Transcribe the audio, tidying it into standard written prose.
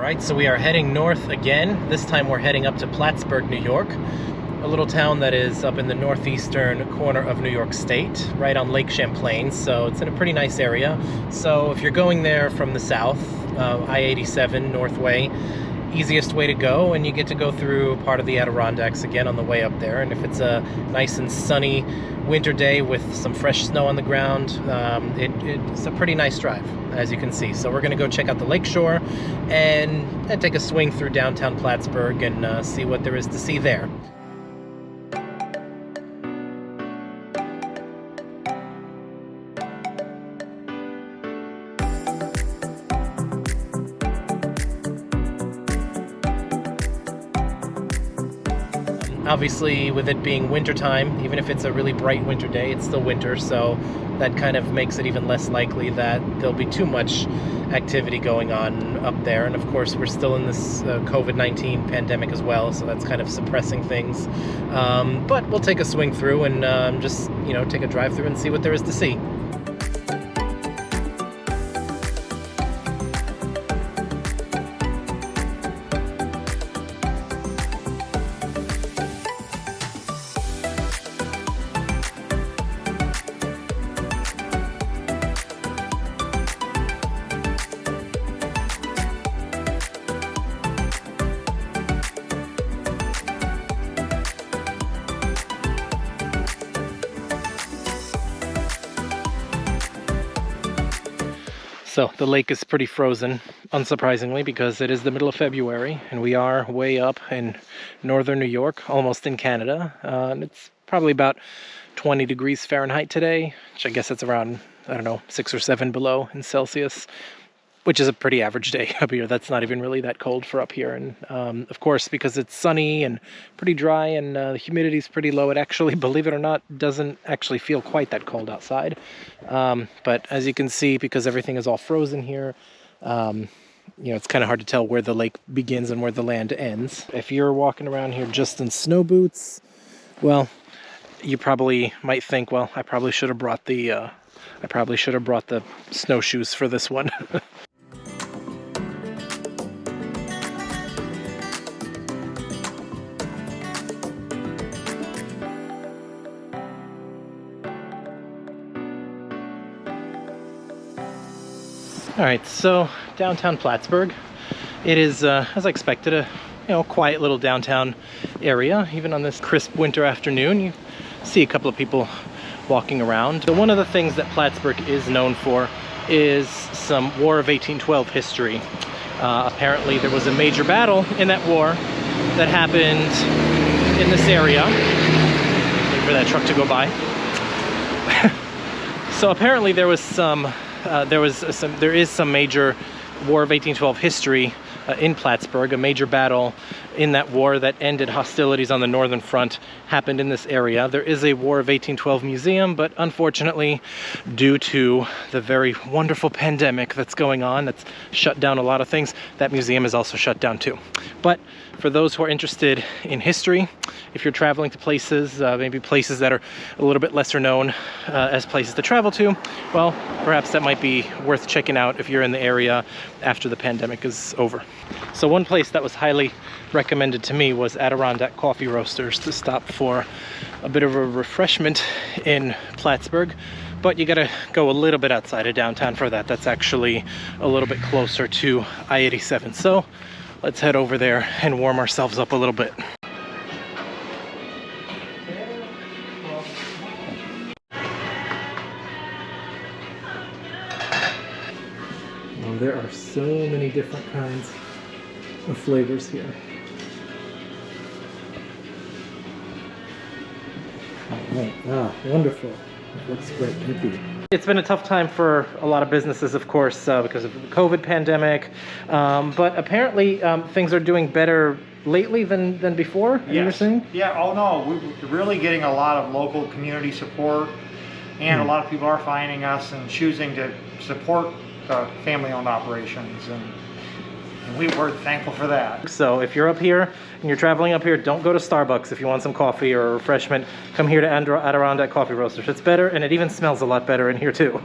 Alright, so we are heading north again. This time we're heading up to Plattsburgh, New York, a little town that is up in the northeastern corner of New York State, right on Lake Champlain, so it's in a pretty nice area. So if you're going there from the south, I-87 Northway, easiest way to go, and you get to go through part of the Adirondacks again on the way up there. And if it's a nice and sunny winter day with some fresh snow on the ground, it's a pretty nice drive, as you can see. So we're going to go check out the lakeshore and take a swing through downtown Plattsburgh and see what there is to see there. Obviously, with it being winter time, even if it's a really bright winter day, it's still winter, so that kind of makes it even less likely that there'll be too much activity going on up there. And of course, we're still in this COVID-19 pandemic as well, so that's kind of suppressing things. But we'll take a swing through and just, take a drive through and see what there is to see. So the lake is pretty frozen, unsurprisingly, because it is the middle of February and we are way up in northern New York, almost in Canada. And it's probably about 20 degrees Fahrenheit today, which I guess it's around, 6 or 7 below in Celsius, which is a pretty average day up here. That's not even really that cold for up here. And of course, because it's sunny and pretty dry and the humidity is pretty low, it actually, believe it or not, doesn't actually feel quite that cold outside. But as you can see, because everything is all frozen here, it's kind of hard to tell where the lake begins and where the land ends. If you're walking around here just in snow boots, well, you probably might think, well, I probably should have brought the snowshoes for this one. All right, so downtown Plattsburgh. It is, as I expected, a quiet little downtown area. Even on this crisp winter afternoon, you see a couple of people walking around. So one of the things that Plattsburgh is known for is some War of 1812 history. Apparently there was a major battle in that war that happened in this area. Wait for that truck to go by. So apparently there is some major War of 1812 history in Plattsburgh. A major battle in that war that ended hostilities on the northern front happened in this area. There is a War of 1812 museum, but unfortunately, due to the very wonderful pandemic that's going on, that's shut down a lot of things, that museum is also shut down too. But for those who are interested in history, if you're traveling to places, maybe places that are a little bit lesser known as places to travel to, well, perhaps that might be worth checking out if you're in the area after the pandemic is over. So one place that was highly recommended to me was Adirondack Coffee Roasters, to stop for a bit of a refreshment in Plattsburgh. But you gotta go a little bit outside of downtown for that. That's actually a little bit closer to I-87. So let's head over there and warm ourselves up a little bit. Well, there are so many different kinds of flavors here. Right. Wonderful. That looks great. Thank you. It's been a tough time for a lot of businesses, of course, because of the COVID pandemic. But apparently things are doing better lately than before, yes. You were saying? Yeah, oh no, we're really getting a lot of local community support, and a lot of people are finding us and choosing to support the family-owned operations, and we're thankful for that. So if you're up here and you're traveling up here, don't go to Starbucks if you want some coffee or refreshment. Come here to Adirondack Coffee Roasters. It's better, and it even smells a lot better in here too.